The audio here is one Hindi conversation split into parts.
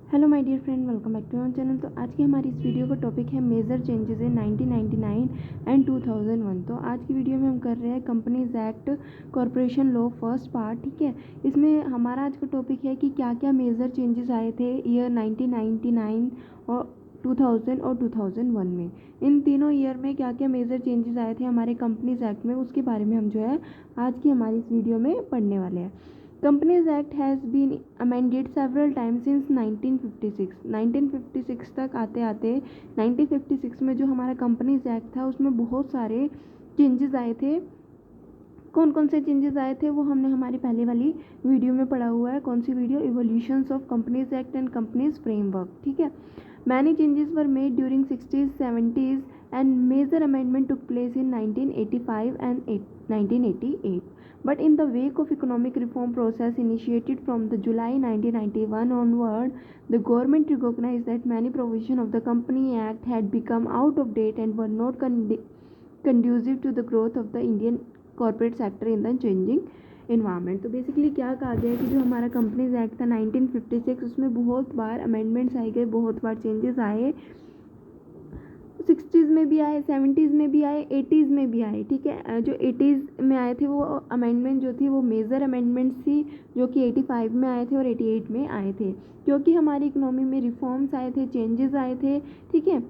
Hello my dear friend, welcome back to our channel. तो आज की हमारी इस वीडियो का टॉपिक है मेजर चेंजेस इन 1999 एंड 2001। तो आज की वीडियो में हम कर रहे हैं companies act corporation law first part. ठीक है, इसमें हमारा आज का टॉपिक है कि क्या क्या मेजर चेंजेस आए थे ईयर 1999 और 2000 और 2001 में। इन तीनों ईयर में क्या क्या मेजर चेंजेस आए थे हमारे कंपनीज एक्ट में, उसके बारे में हम जो है आज की हमारी इस वीडियो में पढ़ने वाले हैं। Companies Act has been amended several times since 1956। 1956 तक आते आते 1956 में जो हमारा कंपनीज एक्ट था उसमें बहुत सारे चेंजेस आए थे। कौन कौन से चेंजेस आए थे वो हमने हमारी पहले वाली वीडियो में पढ़ा हुआ है। कौन सी video? Evolutions of companies act and companies framework. ठीक है, many changes were made during 60s 70s and major amendment took place in 1985 and 1988. But in the wake of economic reform process initiated from the July 1991 onward, the government recognized that many provisions of the Company Act had become out of date and were not conducive to the growth of the Indian corporate sector in the changing environment. तो बेसिकली क्या कहा गया है कि जो हमारा कंपनीज एक्ट था 1956 उसमें बहुत बार अमेंडमेंट्स आए गए, बहुत बार चेंजेस आए। 60s में भी आए, 70s में भी आए, 80s में भी आए। ठीक है, जो 80s में आए थे वो अमेंडमेंट जो थी वो मेजर अमेंडमेंट्स थी जो कि 85 में आए थे और 88 में आए थे, क्योंकि हमारी इकोनॉमी में रिफॉर्म्स आए थे, चेंजेस आए थे। ठीक है,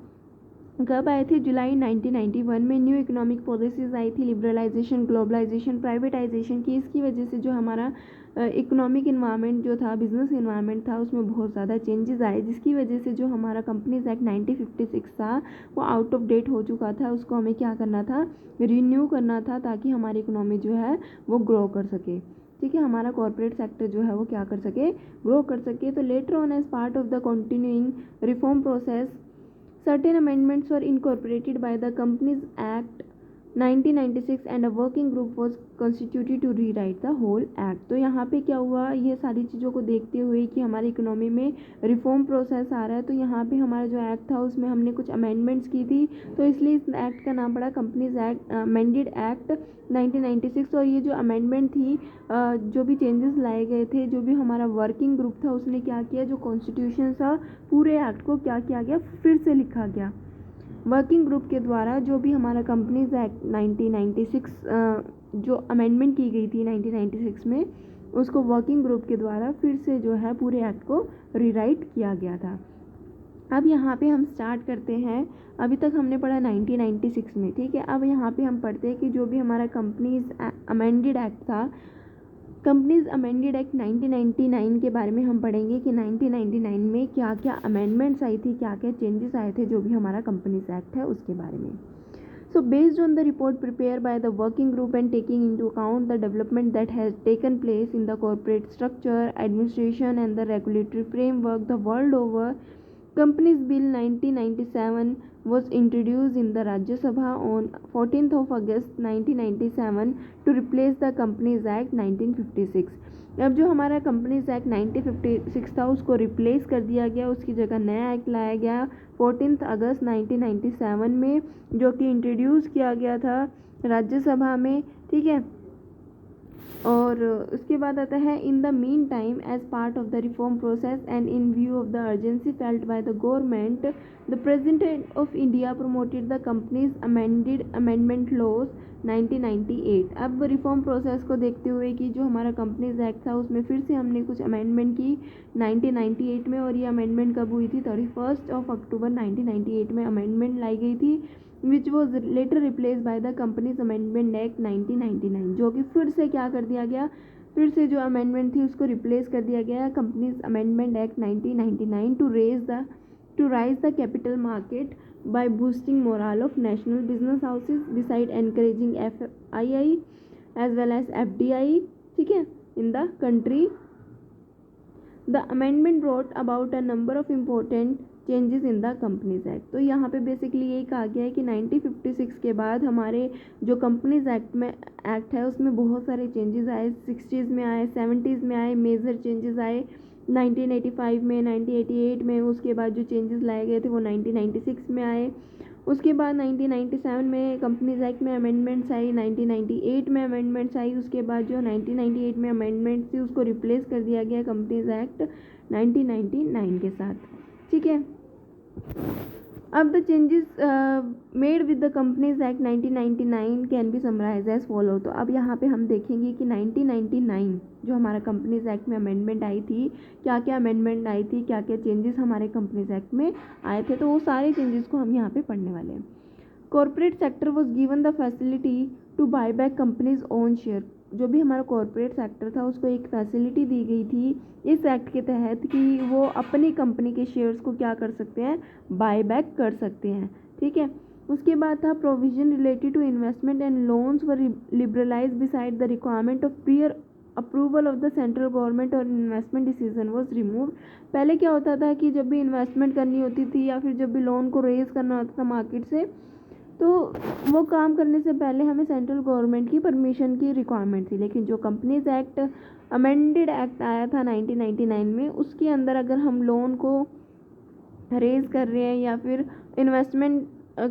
कब आए थे? जुलाई 1991 में न्यू इकोनॉमिक पॉलिसीज आई थी, लिबरलाइजेशन, ग्लोबलाइजेशन, प्राइवेटाइजेशन की। इसकी वजह से जो हमारा इकोनॉमिक इन्वायरमेंट जो था, बिजनेस इन्वायरमेंट था, उसमें बहुत ज़्यादा चेंजेस आए, जिसकी वजह से जो हमारा कंपनीज एक्ट 1956 था वो आउट ऑफ डेट हो चुका था। उसको हमें क्या करना था? रिन्यू करना था, ताकि हमारी इकोनॉमी जो है वो ग्रो कर सके। ठीक है, हमारा कॉर्पोरेट सेक्टर जो है वो क्या कर सके? ग्रो कर सके। तो later on as part of the continuing reform process certain amendments were incorporated by the Companies Act 1996 and a working group was constituted to rewrite the whole act। तो यहाँ पे क्या हुआ, ये सारी चीज़ों को देखते हुए कि हमारी इकोनॉमी में रिफॉर्म प्रोसेस आ रहा है, तो यहाँ पे हमारा जो एक्ट था उसमें हमने कुछ अमेंडमेंट्स की थी, तो इसलिए इस एक्ट का नाम पड़ा कंपनीज एक्ट अमेंडेड एक्ट 1996। और ये जो अमेंडमेंट थी, जो भी चेंजेस लाए गए थे, जो भी हमारा वर्किंग ग्रुप था उसने क्या किया, जो कॉन्स्टिट्यूशन था पूरे एक्ट को क्या किया गया, फिर से लिखा गया। वर्किंग ग्रुप के द्वारा जो भी हमारा कंपनीज एक्ट 1996 जो अमेंडमेंट की गई थी 1996 में, उसको वर्किंग ग्रुप के द्वारा फिर से जो है पूरे एक्ट को रीराइट किया गया था। अब यहाँ पे हम स्टार्ट करते हैं। अभी तक हमने पढ़ा 1996 में। ठीक है, अब यहाँ पे हम पढ़ते हैं कि जो भी हमारा कंपनीज अमेंडेड एक्ट था, कंपनीज अमेंडेड एक्ट 1999 के बारे में हम पढ़ेंगे कि 1999 में क्या क्या अमेंडमेंट्स आई थी, क्या क्या चेंजेस आए थे, जो भी हमारा कंपनीज एक्ट है उसके बारे में। So based on the report prepared by the working group and taking into account the development that has taken place in the corporate structure, administration and the regulatory framework the world over, Companies Bill 1997 was introduced in the Rajya Sabha on 14th of August 1997 to replace the Companies Act 1956। अब जो हमारा कंपनीज एक्ट 1956 था उसको रिप्लेस कर दिया गया, उसकी जगह नया एक्ट लाया गया 14 अगस्त 1997 में, जो कि इंट्रोड्यूस किया गया था राज्यसभा में। ठीक है, और उसके बाद आता है in the mean time as part of the reform process and in view of the urgency felt by the government, the president of India promoted the companies amendment laws 1998। अब रिफॉर्म प्रोसेस को देखते हुए कि जो हमारा कंपनीज एक्ट था उसमें फिर से हमने कुछ अमेंडमेंट की 1998 में, और ये अमेंडमेंट कब हुई थी? 31 अक्टूबर 1998 में अमेंडमेंट लाई गई थी, which was later replaced by the Companies Amendment Act 1999, जो कि फिर से क्या कर दिया गया, फिर से जो अमेंडमेंट थी उसको रिप्लेस कर दिया गया companies amendment act 1999 to rise the capital market by boosting morale of national business houses beside encouraging FII as well as FDI, ठीक है, in the country। The amendment brought about a number of important changes in the companies act. तो यहाँ पे बेसिकली यही कहा गया है कि 1956 के बाद हमारे जो कंपनीज एक्ट है उसमें बहुत सारे चेंजेस आए। 60s में आए, 70s में आए, मेजर चेंजेस आए 1985 में, 1988 में। उसके बाद जो चेंजेस लाए गए थे वो 1996 में आए, उसके बाद 1997 में कंपनीज एक्ट में अमेंडमेंट्स आई, 1998 में अमेंडमेंट्स आई, उसके बाद जो 1998 में अमेंडमेंट्स थी उसको रिप्लेस कर दिया गया कंपनीज एक्ट 1999 के साथ, ठीक है। अब the changes made with the companies act 1999 can be summarise as follow. तो अब यहाँ पे हम देखेंगे कि 1999 जो हमारा कंपनीज एक्ट में अमेंडमेंट आई थी, क्या क्या अमेंडमेंट आई थी, क्या क्या चेंजेस हमारे कंपनीज एक्ट में आए थे, तो वो सारे चेंजेस को हम यहाँ पे पढ़ने वाले हैं। Corporate sector was given the facility to buy back companies own share. जो भी हमारा कॉर्पोरेट सेक्टर था उसको एक फैसिलिटी दी गई थी इस एक्ट के तहत कि वो अपनी कंपनी के शेयर्स को क्या कर सकते हैं, बाय बैक कर सकते हैं, ठीक है। उसके बाद था provision related to investment and loans were liberalise beside the requirement of prior approval of the central government और इन्वेस्टमेंट डिसीजन वॉज रिमूव। पहले क्या होता था कि जब भी इन्वेस्टमेंट करनी होती थी या फिर जब भी लोन को रेज करना होता था मार्केट से, तो वो काम करने से पहले हमें सेंट्रल गवर्नमेंट की परमिशन की रिक्वायरमेंट थी। लेकिन जो कंपनीज एक्ट अमेंडेड एक्ट आया था 1999 में, उसके अंदर अगर हम लोन को रेज कर रहे हैं या फिर इन्वेस्टमेंट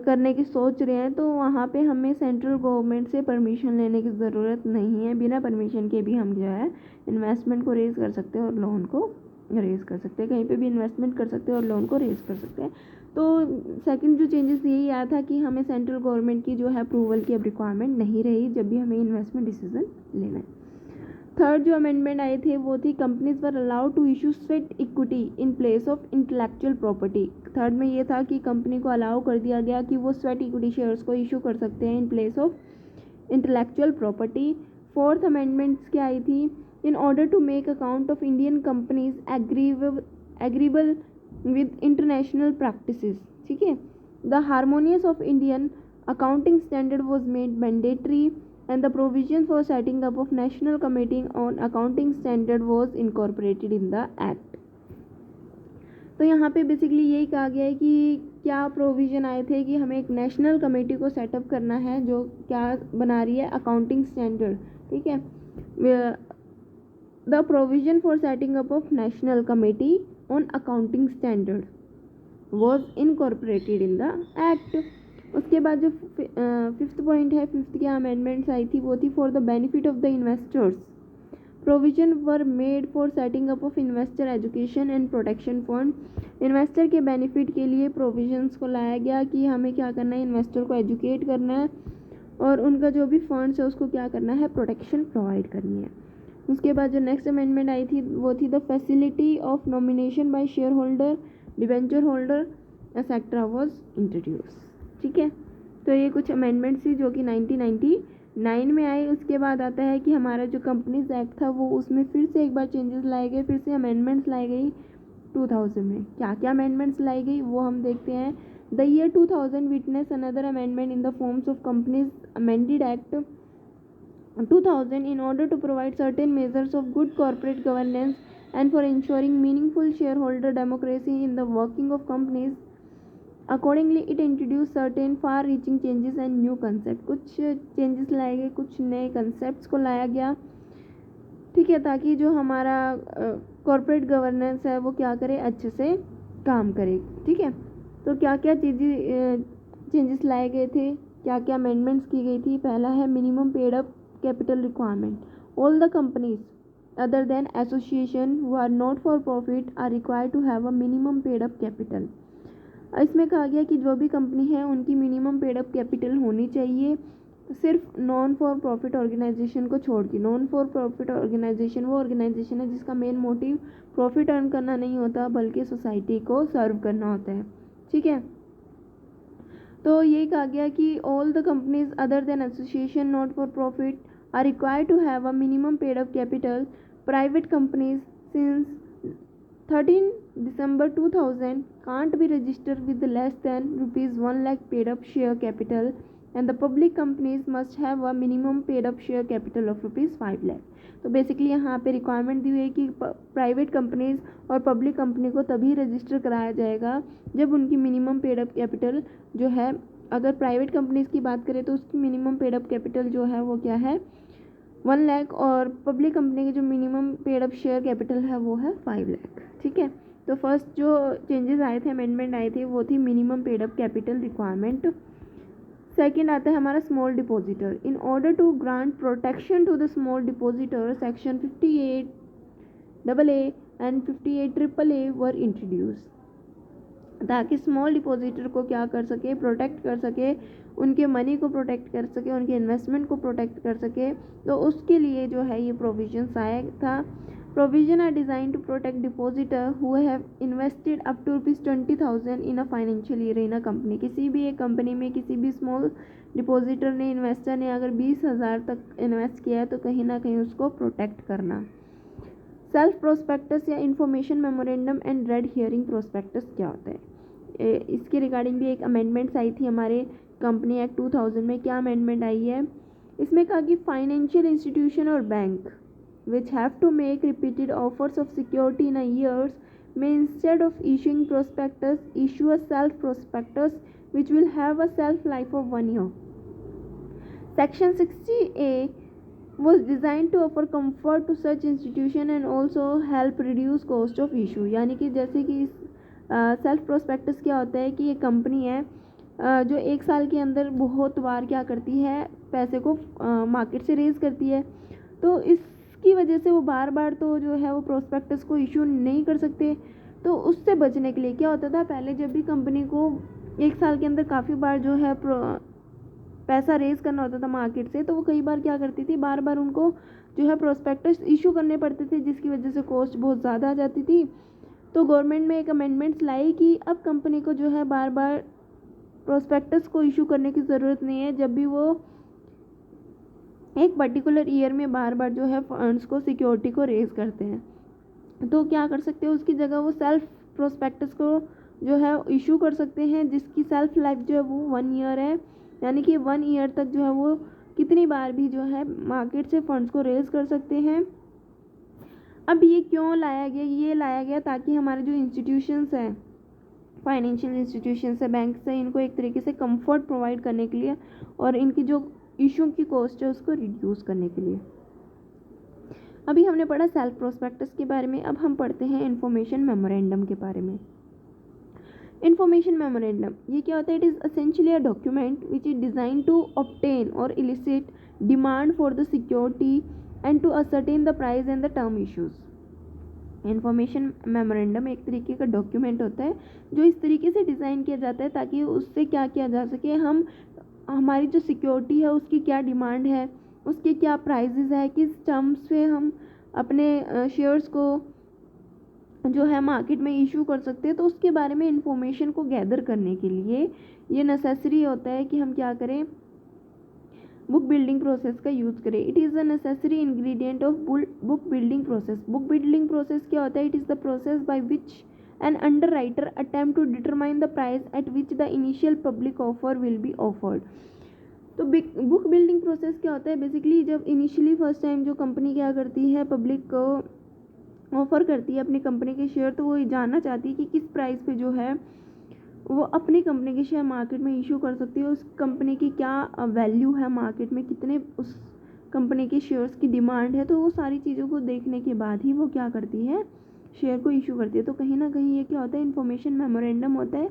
करने की सोच रहे हैं तो वहाँ पे हमें सेंट्रल गवर्नमेंट से परमिशन लेने की ज़रूरत नहीं है। बिना परमिशन के भी हम जो है इन्वेस्टमेंट को रेज कर सकते हैं और लोन को रेज कर सकते हैं, कहीं पे भी इन्वेस्टमेंट कर सकते हैं और लोन को रेज कर सकते हैं। तो सेकंड जो चेंजेस यही आया था कि हमें सेंट्रल गवर्नमेंट की जो है अप्रूवल की अब रिक्वायरमेंट नहीं रही जब भी हमें इन्वेस्टमेंट डिसीजन लेना है। थर्ड जो अमेंडमेंट आई थी वो थी companies were allowed to issue sweat equity in place of intellectual property. Third में ये था कि कंपनी को अलाउ कर दिया गया कि वो स्वेट इक्विटी शेयर्स को इशू कर सकते हैं in place of intellectual property. Fourth amendments क्या आई थी, in order to make account of Indian companies agreeable with international practices, ठीक है। The harmonious of Indian accounting standard was made mandatory and the provision for setting up of national committee on accounting standard was incorporated in the act। तो यहाँ पे बेसिकली यही कहा गया है कि क्या प्रोविज़न आए थे कि हमें एक नेशनल कमेटी को सेटअप करना है जो क्या बना रही है, अकाउंटिंग स्टैंडर्ड, ठीक है। The provision for setting up of national committee on accounting standard was incorporated in the act. उसके बाद जो फिफ्थ पॉइंट है, फिफ्थ क्या अमेंडमेंट्स आई थी वो थी for the benefit of the investors provision were made for setting up of investor education and protection fund. Investor के बेनिफिट के लिए प्रोविजंस को लाया गया कि हमें क्या करना है, इन्वेस्टर को एजुकेट करना है और उनका जो भी फंड्स है उसको क्या करना है, प्रोटेक्शन प्रोवाइड करनी है। उसके बाद जो नेक्स्ट अमेंडमेंट आई थी वो थी the facility of nomination by share holder, debenture holder etcetera was introduce, ठीक है। तो ये कुछ अमेंडमेंट्स थी जो कि 1999 में आई। उसके बाद आता है कि हमारा जो कंपनीज एक्ट था वो उसमें फिर से एक बार चेंजेस लाए गए, फिर से अमेंडमेंट्स लाई गई 2000 में। क्या क्या अमेंडमेंट्स लाई गई वो हम देखते हैं। The year 2000 witness another amendment in the forms of companies amended act 2000 in order to provide certain measures of good corporate governance and for ensuring meaningful shareholder democracy in the working of companies. Accordingly, it introduced certain far-reaching changes and new concept। कुछ चेंजेस लाए गए, कुछ नए कंसेप्ट को लाया गया, ठीक है, ताकि जो हमारा कॉर्पोरेट गवर्नेंस है वो क्या करे, अच्छे से काम करे, ठीक है। तो क्या क्या चेंजेस लाए गए थे, क्या क्या अमेंडमेंट्स की गई थी। पहला है minimum paid up capital requirement. All the companies other than association who are not for profit are required to have a minimum paid up capital. इसमें कहा गया कि जो भी कंपनी है उनकी मिनिमम पेड अप कैपिटल होनी चाहिए, सिर्फ नॉन फॉर प्रॉफिट ऑर्गेनाइजेशन को छोड़ के। नॉन फॉर प्रॉफिट ऑर्गेनाइजेशन वो ऑर्गेनाइजेशन है जिसका मेन मोटिव प्रॉफिट अर्न करना नहीं होता बल्कि सोसाइटी को सर्व करना होता है, ठीक है। तो ये कहा गया कि all the companies other than association not for profit are required to have a minimum paid up capital. Private companies since 13 December 2000 can't be registered with less than ₹1 lakh paid up share capital and the public companies must have a minimum paid up share capital of ₹5 lakh। तो बेसिकली यहाँ पे रिक्वायरमेंट दी हुई है कि प्राइवेट कंपनीज और पब्लिक कंपनी को तभी रजिस्टर कराया जाएगा जब उनकी मिनिमम पेड अप कैपिटल जो है, अगर प्राइवेट कंपनीज की बात करें तो उसकी मिनिमम पेड अप कैपिटल जो है वो क्या है, 1 लाख, और पब्लिक कंपनी की जो minimum paid up share capital है वो है 5 लाख, ठीक है। तो फर्स्ट जो चेंजेस आए थे, अमेंडमेंट आए थे, वो थी minimum paid up capital requirement. Second आता है हमारा small depositor. In order to grant protection to the small depositor, section 58AA and 58AAA were introduce, ताकि स्मॉल डिपॉजिटर को क्या कर सके, प्रोटेक्ट कर सके, उनके मनी को प्रोटेक्ट कर सके, उनके इन्वेस्टमेंट को प्रोटेक्ट कर सके। तो उसके लिए जो है ये प्रोविजंस आया था। Provision are design to protect depositor who have invested up to ₹20,000 in a financial year in a company. किसी भी एक कंपनी में किसी भी स्मॉल डिपॉजिटर ने, इन्वेस्टर ने अगर 20,000 तक इन्वेस्ट किया है तो कहीं ना कहीं उसको प्रोटेक्ट करना। सेल्फ प्रोस्पेक्टस या information memorandum and red herring prospectus क्या होता है, इसके रिगार्डिंग भी एक अमेंडमेंट्स आई थी हमारे कंपनी एक्ट 2000 में। क्या अमेंडमेंट आई है, इसमें कहा कि फाइनेंशियल इंस्टीट्यूशन और bank which have to make repeated offers of security in a years may, instead of issuing prospectus, issue a self prospectus which will have a shelf life of 1 year. Section 60A was designed to offer comfort to such institution and also help reduce cost of issue। यानी कि जैसे कि सेल्फ प्रोस्पेक्टस क्या होता है कि ये कंपनी है जो 1 साल के अंदर बहुत बार क्या करती है, पैसे को मार्केट से रेज करती है। तो इसकी वजह से वो बार बार तो जो है वो प्रोस्पेक्टस को इशू नहीं कर सकते। तो उससे बचने के लिए क्या होता था, पहले जब भी कंपनी को 1 साल के अंदर काफ़ी बार जो है पैसा रेज करना होता था मार्केट से, तो वो कई बार क्या करती थी, बार बार उनको जो है प्रोस्पेक्टस इशू करने पड़ते थे, जिसकी वजह से कॉस्ट बहुत ज़्यादा आ जाती थी। तो गवर्नमेंट में एक अमेंडमेंट्स लाई कि अब कंपनी को जो है बार बार प्रोस्पेक्टस को इशू करने की ज़रूरत नहीं है, जब भी वो एक पर्टिकुलर ईयर में बार बार जो है फंड्स को, सिक्योरिटी को रेज करते हैं। तो क्या कर सकते हैं, उसकी जगह वो सेल्फ प्रोस्पेक्टस को जो है इशू कर सकते हैं, जिसकी सेल्फ लाइफ जो है वो 1 ईयर है। यानी कि 1 ईयर तक जो है वो कितनी बार भी जो है मार्केट से फंड्स को रेज कर सकते हैं। अब ये क्यों लाया गया, ये लाया गया ताकि हमारे जो इंस्टीट्यूशंस हैं, फाइनेंशियल इंस्टीट्यूशंस है, बैंक से, इनको एक तरीके से कंफर्ट प्रोवाइड करने के लिए और इनकी जो इशू की कॉस्ट है उसको रिड्यूस करने के लिए। अभी हमने पढ़ा सेल्फ प्रोस्पेक्टस के बारे में, अब हम पढ़ते हैं इन्फॉर्मेशन मेमोरेंडम के बारे में। इन्फॉर्मेशन मेमोरेंडम ये क्या होता है, it is essentially a document which is design to obtain or elicit demand for the security and to ascertain the price and the term issues. Information memorandum एक तरीके का डॉक्यूमेंट होता है जो इस तरीके से डिज़ाइन किया जाता है ताकि उससे क्या किया जा सके, हम हमारी जो सिक्योरिटी है उसकी क्या डिमांड है, उसके क्या प्राइजेज़ है, किस टर्म्स पे हम अपने शेयर्स को जो है मार्केट में इशू कर सकते हैं। तो उसके बारे में इंफॉर्मेशन को गैदर करने के लिए ये नेसेसरी होता है कि हम क्या करें, बुक बिल्डिंग प्रोसेस का यूज़ करें। It is a necessary ingredient of book building process. Book building process क्या होता है, it is the process by which an underwriter attempt to determine the price at which the initial public offer will be offered. तो बुक बिल्डिंग प्रोसेस क्या होता है, बेसिकली जब इनिशियली फर्स्ट टाइम जो कंपनी क्या करती है, पब्लिक को ऑफ़र करती है अपनी कंपनी के शेयर, तो वो जानना चाहती है कि किस प्राइस पे जो है वो अपनी कंपनी के शेयर मार्केट में इशू कर सकती है, उस कंपनी की क्या वैल्यू है मार्केट में, कितने उस कंपनी के शेयर्स की डिमांड है। तो वो सारी चीज़ों को देखने के बाद ही वो क्या करती है, शेयर को इशू करती है। तो कहीं ना कहीं ये क्या होता है, इन्फॉर्मेशन मेमोरेंडम होता है।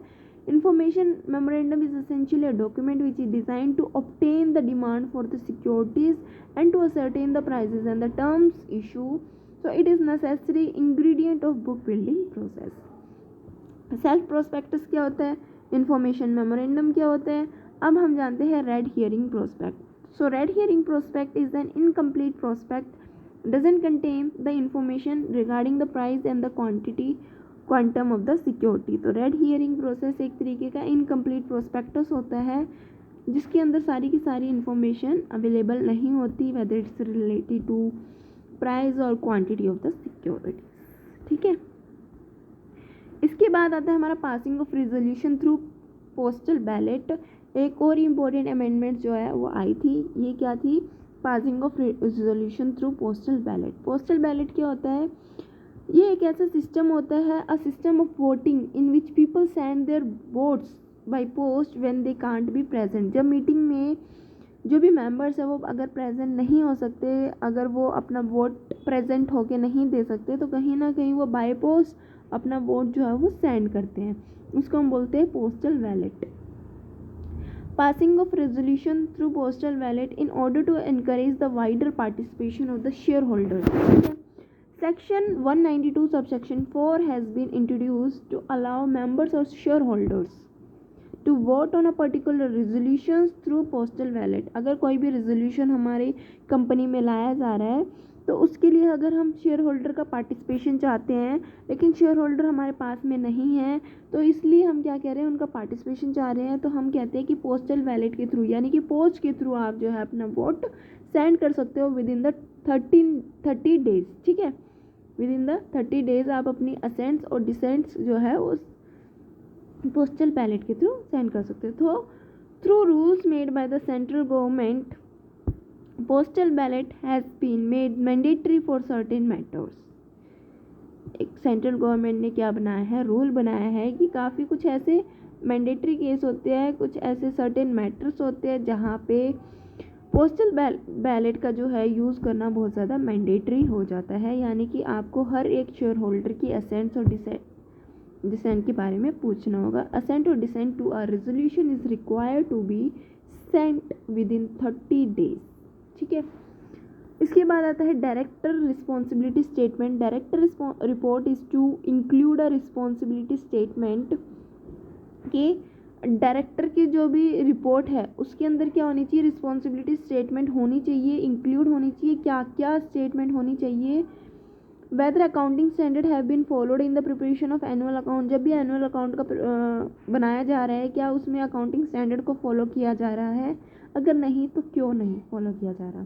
Information memorandum is essentially a document which is design to obtain the demand for the securities and to ascertain the prices and the terms issue. So it is necessary ingredient of book building process. Self prospectus क्या होता है, इन्फॉर्मेशन मेमोरेंडम क्या होता है, अब हम जानते हैं red herring prospect. So red herring prospect is an incomplete prospect doesn't contain the information regarding the price and the quantum of the security. तो रेड हियरिंग प्रोसेस एक तरीके का इनकम्प्लीट प्रोस्पेक्टस होता है जिसके अंदर सारी की सारी इंफॉर्मेशन अवेलेबल नहीं होती, whether it's related to price और क्वांटिटी ऑफ द सिक्योरिटी। ठीक है, इसके बाद आता है हमारा passing of resolution through postal ballot. एक और इम्पोर्टेंट अमेंडमेंट जो है वो आई थी, ये क्या थी, passing of resolution through postal ballot. Postal ballot क्या होता है, ये एक ऐसा सिस्टम होता है, a system of voting in which people send their votes by post when they can't be present. जब मीटिंग में जो भी मेंबर्स है वो अगर प्रेजेंट नहीं हो सकते, अगर वो अपना वोट प्रेजेंट होके नहीं दे सकते, तो कहीं ना कहीं वो बाय पोस्ट अपना वोट जो है वो सेंड करते हैं, उसको हम बोलते हैं postal ballot. Passing of resolution through postal ballot in order to encourage the wider participation of the share holders. Section 192 subsection 4 has been introduced to allow members or shareholders to vote on a particular resolutions through postal ballot। अगर कोई भी रेजोल्यूशन हमारी कंपनी में लाया जा रहा है तो उसके लिए अगर हम शेयर होल्डर का पार्टिसिपेशन चाहते हैं, लेकिन शेयर होल्डर हमारे पास में नहीं है, तो इसलिए हम क्या कह रहे हैं, उनका पार्टिसिपेशन चाह रहे हैं, तो हम कहते हैं कि पोस्टल बैलेट के थ्रू, यानी कि पोस्ट के थ्रू आप जो है अपना वोट सेंड कर सकते हो विद इन द 30 डेज। ठीक है, विद इन द 30 डेज आप अपनी असेंट्स और डिसेंट्स जो है उस पोस्टल बैलेट के थ्रू सेंड कर सकते हो। तो through rules made by the central government postal ballot has been made mandatory for certain matters. एक सेंट्रल गवर्नमेंट ने क्या बनाया है, रूल बनाया है कि काफ़ी कुछ ऐसे मैंडेटरी केस होते हैं, कुछ ऐसे सर्टेन मैटर्स होते हैं जहाँ पे पोस्टल बैलेट का जो है यूज़ करना बहुत ज़्यादा मैंडेटरी हो जाता है, यानी कि आपको हर एक शेयर होल्डर की असेंट्स और डिसेंट के बारे में पूछना होगा। असेंट और dissent to a resolution is required to be sent within 30 days. ठीक है, इसके बाद आता है director responsibility statement. Director report is to include a responsibility statement के डायरेक्टर की जो भी रिपोर्ट है उसके अंदर क्या होनी चाहिए, रिस्पॉन्सिबिलिटी स्टेटमेंट होनी चाहिए, इंक्लूड होनी चाहिए। क्या क्या स्टेटमेंट होनी चाहिए, whether accounting standard have been followed in the preparation of annual account. जब भी एनुअल अकाउंट का बनाया जा रहा है, क्या उसमें अकाउंटिंग स्टैंडर्ड को फॉलो किया जा रहा है, अगर नहीं तो क्यों नहीं फॉलो किया जा रहा।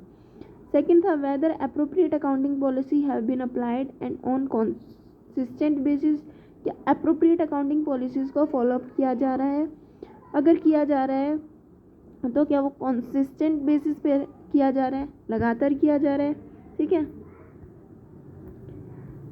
सेकेंड था whether appropriate accounting policy have been applied and on consistent basis. क्या अप्रोप्रिएट अकाउंटिंग पॉलिसीज़ को फॉलोअप किया जा रहा है, अगर किया जा रहा है तो क्या वो कंसिस्टेंट बेसिस पे किया जा रहा है, लगातार किया जा रहा है। ठीक है,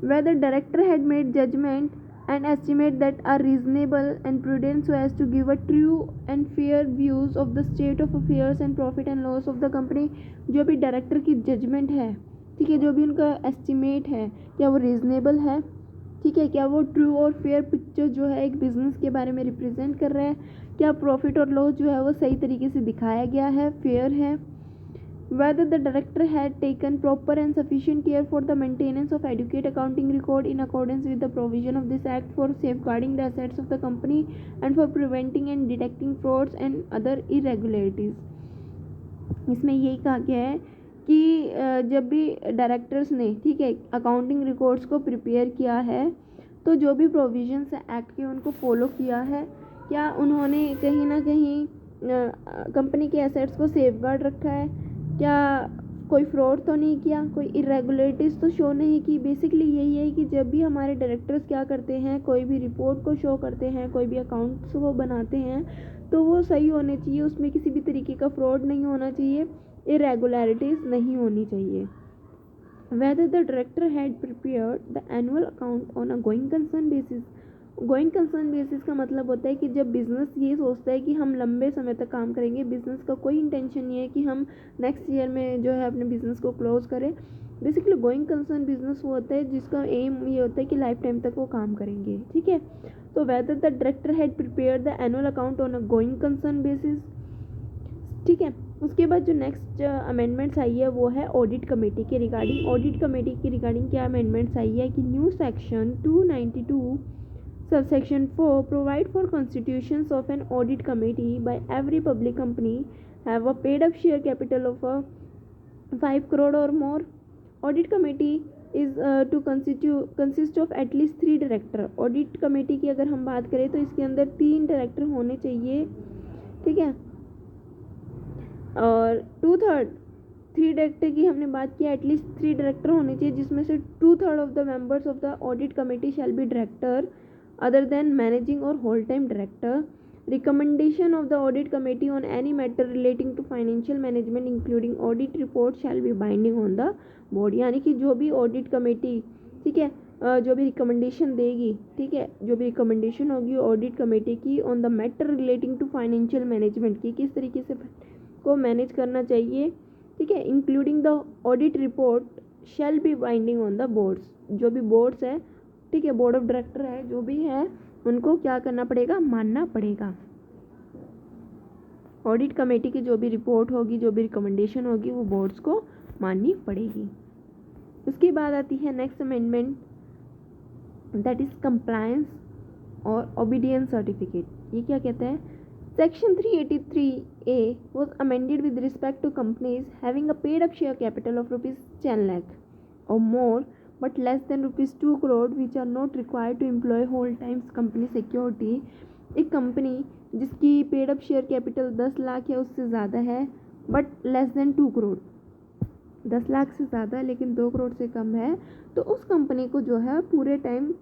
whether director had made judgment and estimate that are reasonable and prudent so as to give a true and fair views of the state of affairs and profit and loss of the company। जो भी डायरेक्टर की जजमेंट है, ठीक है, जो भी उनका एस्टिमेट है, क्या वो रीजनेबल है, ठीक है, क्या वो ट्रू और फेयर पिक्चर जो है एक बिजनेस के बारे में रिप्रेजेंट कर रहा है, क्या प्रॉफिट और लॉस जो है वो सही तरीके से दिखाया गया है, फेयर है। Whether the director had taken proper and sufficient care for the maintenance of adequate accounting record in accordance with the provision of this act for safeguarding the assets of the company and for preventing and detecting frauds and other irregularities। इसमें यही कहा गया है कि जब भी डायरेक्टर्स ने, ठीक है, अकाउंटिंग रिकॉर्ड्स को प्रिपेयर किया है तो जो भी प्रोविजंस है एक्ट के उनको फॉलो किया है, क्या उन्होंने कहीं ना कहीं कंपनी के एसेट्स को सेफगार्ड रखा है, क्या कोई फ्रॉड तो नहीं किया, कोई इरेगुलरिटीज़ तो शो नहीं की। बेसिकली यही है कि जब भी हमारे डायरेक्टर्स क्या करते हैं, कोई भी रिपोर्ट को शो करते हैं, कोई भी अकाउंट्स को बनाते हैं, तो वो सही होने चाहिए, उसमें किसी भी तरीके का फ्रॉड नहीं होना चाहिए, इरेगुलरिटीज़ नहीं होनी चाहिए। Whether the director had prepared the annual account on a going concern basis। Going concern basis का मतलब होता है कि जब बिज़नेस ये सोचता है कि हम लंबे समय तक काम करेंगे, बिज़नेस का कोई इंटेंशन नहीं है कि हम नेक्स्ट ईयर में जो है अपने बिज़नेस को क्लोज करें। बेसिकली गोइंग कंसर्न बिजनेस वो होता है जिसका एम ये होता है कि लाइफ टाइम तक वो काम करेंगे। ठीक है, तो whether the director had prepare the annual account on a going concern basis. ठीक है, उसके बाद जो नेक्स्ट अमेंडमेंट्स आई है वो है ऑडिट कमेटी के रिगार्डिंग। ऑडिट कमेटी के रिगार्डिंग क्या अमेंडमेंट्स आई है कि new section 292 Subsection 4 provide for constitutions of an audit committee by every public company have a paid up share capital of 5 crore or more। Audit committee is to consist of at least 3 director। Audit committee की अगर हम बात करें तो इसके अंदर 3 डायरेक्टर होने चाहिए। ठीक है, और 3 डायरेक्टर की हमने बात की, एटलीस्ट 3 डायरेक्टर होने चाहिए जिसमें से 2/3 of the members of the audit committee shall be director other than managing or whole-time director। Recommendation of the audit committee on any matter relating to financial management including audit report shall be binding on the board। यानी कि जो भी ऑडिट कमेटी, ठीक है, जो भी रिकमेंडेशन देगी, ठीक है, जो भी रिकमेंडेशन होगी ऑडिट कमेटी की on the matter relating to financial management की, किस तरीके से को मैनेज करना चाहिए, ठीक है, including the audit report shall be binding on the boards. जो भी बोर्ड्स है, ठीक है, बोर्ड ऑफ डायरेक्टर है जो भी है उनको क्या करना पड़ेगा, मानना पड़ेगा। ऑडिट कमेटी की जो भी रिपोर्ट होगी, जो भी रिकमेंडेशन होगी, वो बोर्ड्स को माननी पड़ेगी। उसके बाद आती है next amendment, that is compliance और ओबीडियंस सर्टिफिकेट। ये क्या कहता है, section 383A was amended with respect to companies having a paid up share capital of rupees 10 lakh or more but less than rupees 2 crore which are not required to employ whole time company security। एक कंपनी जिसकी paid up share capital 10 lakh या उससे ज़्यादा है but less than 2 crore, 10 lakh से ज़्यादा लेकिन 2 करोड़ से कम है, तो उस कंपनी को जो है पूरे time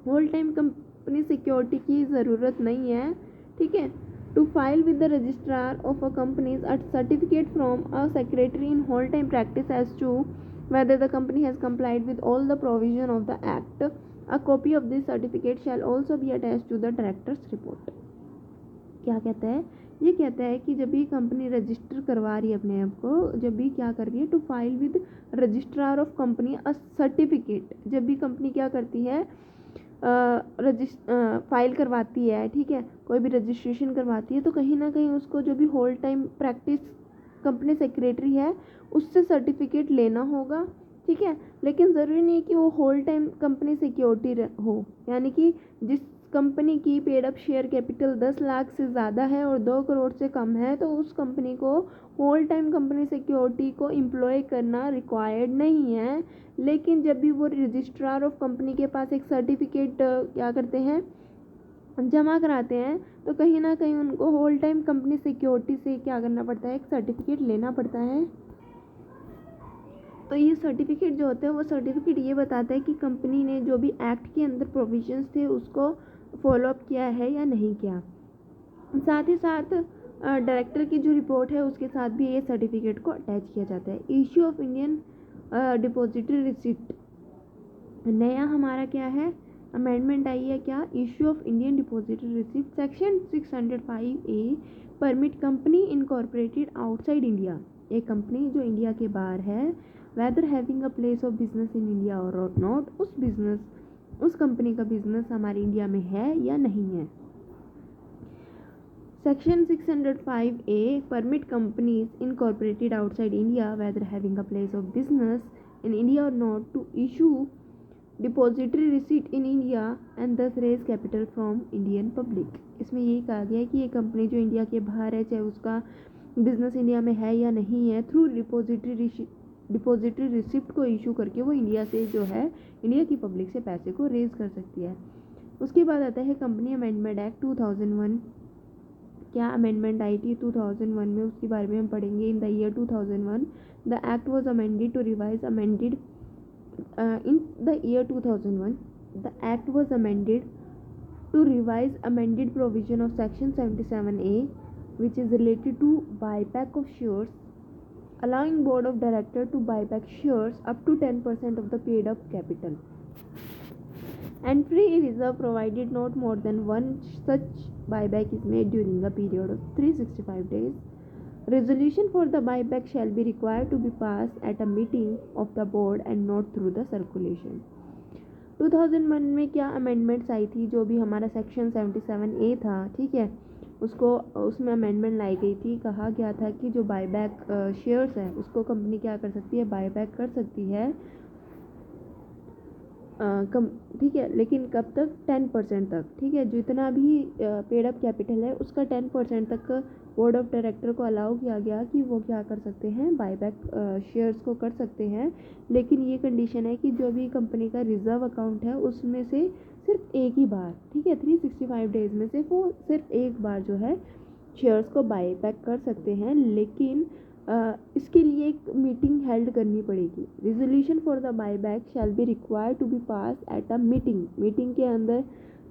whole time company security की ज़रूरत नहीं है, ठीक है। To file with the registrar of a companies a certificate from a secretary in whole time practice as to whether the company has complied with all the provision of the act। A copy of this certificate shall also be attached to the director's report। क्या कहता है, ये कहता है कि जब भी कंपनी रजिस्टर करवा रही है अपने आप को, जब भी क्या कर रही है, to file with registrar of company a certificate, जब भी कंपनी क्या करती है फाइल करवाती है, ठीक है, कोई भी रजिस्ट्रेशन करवाती है, तो कहीं ना कहीं उसको जो भी whole time practice company secretary है उससे सर्टिफिकेट लेना होगा, ठीक है। लेकिन ज़रूरी नहीं कि वो होल टाइम कंपनी सिक्योरिटी हो, यानी कि जिस कंपनी की paid up share capital 10 lakh से ज़्यादा है और 2 करोड़ से कम है, तो उस कंपनी को होल टाइम कंपनी सिक्योरिटी को एम्प्लॉय करना रिक्वायर्ड नहीं है। लेकिन जब भी वो रजिस्ट्रार ऑफ कंपनी के पास एक सर्टिफिकेट क्या करते हैं, जमा कराते हैं, तो कहीं ना कहीं उनको होल टाइम कंपनी सिक्योरिटी से क्या करना पड़ता है, एक सर्टिफिकेट लेना पड़ता है। तो ये सर्टिफिकेट जो होता है, वो सर्टिफिकेट ये बताता है कि कंपनी ने जो भी एक्ट के अंदर प्रोविजंस थे उसको फॉलोअप किया है या नहीं किया। साथ ही साथ डायरेक्टर की जो रिपोर्ट है उसके साथ भी ये सर्टिफिकेट को अटैच किया जाता है। Issue of Indian depository receipt, नया हमारा क्या है, अमेंडमेंट आई है, क्या, issue of Indian depository receipt. Section 605A permit company incorporated outside India, एक कंपनी जो इंडिया के बाहर है, whether having a place of business in India और नॉट, उस कंपनी का बिजनेस हमारे इंडिया में है या नहीं है। Section 605A permit companies incorporated outside India whether having a place of business in India और not to issue depository receipt in India and thus raise capital from Indian public. इसमें यही कहा गया है कि ये कंपनी जो इंडिया के बाहर है, चाहे उसका बिजनेस इंडिया में है या नहीं है, थ्रू डिपॉजिटरी रिसिप्ट को इशू करके वो इंडिया से जो है, इंडिया की पब्लिक से पैसे को रेज कर सकती है। उसके बाद आता है कंपनी अमेंडमेंट एक्ट 2001। क्या अमेंडमेंट आई थी 2001 में, उसके बारे में हम पढ़ेंगे। In the year 2001 the act was amended to revise amended in the year 2001 the act was amended to revise amended provision of section 77A which is related to buyback of shares, allowing board of director to buy back shares up to 10% of the paid up capital and free reserve provided not more than one such buyback is made during a period of 365 days। Resolution for the buyback shall be required to be passed at a meeting of the board and not through the circulation। 2001 में क्या अमेंडमेंट्स आई थी, जो भी हमारा सेक्शन 77A था, ठीक है, उसमें अमेंडमेंट लाई गई थी। कहा गया था कि जो बायबैक शेयर्स है उसको कंपनी क्या कर सकती है, बायबैक कर सकती है, ठीक है, लेकिन कब तक, 10% तक, ठीक है, जितना भी पेड अप कैपिटल है उसका 10% तक बोर्ड ऑफ डायरेक्टर को अलाउ किया गया कि वो क्या कर सकते हैं, बायबैक शेयर्स को कर सकते हैं। लेकिन ये कंडीशन है कि जो भी कंपनी का रिजर्व अकाउंट है उसमें से सिर्फ एक ही बार, ठीक है, 365 डेज में से वो सिर्फ एक बार जो है शेयर्स को बायबैक कर सकते हैं। लेकिन इसके लिए एक मीटिंग हेल्ड करनी पड़ेगी। Resolution for the buyback shall be required to be pass at a meeting के अंदर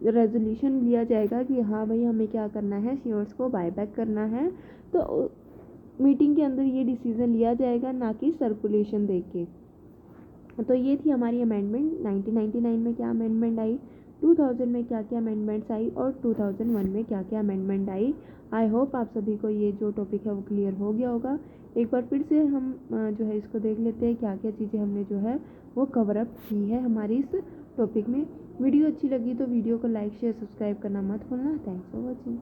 रेजोल्यूशन लिया जाएगा कि हाँ भाई हमें क्या करना है, शेयर्स को बायबैक करना है, तो मीटिंग के अंदर ये डिसीजन लिया जाएगा, ना कि सर्कुलेशन देख के। तो ये थी हमारी अमेंडमेंट। 1999 में क्या अमेंडमेंट आई, 2000 में क्या क्या अमेंडमेंट्स आई और 2001 में क्या क्या अमेंडमेंट आई। आई होप आप सभी को ये जो टॉपिक है वो क्लियर हो गया होगा। एक बार फिर से हम जो है इसको देख लेते हैं क्या क्या चीज़ें हमने जो है वो कवर अप की है हमारी इस टॉपिक में। वीडियो अच्छी लगी तो वीडियो को लाइक शेयर सब्सक्राइब करना मत भूलना। Thanks for watching.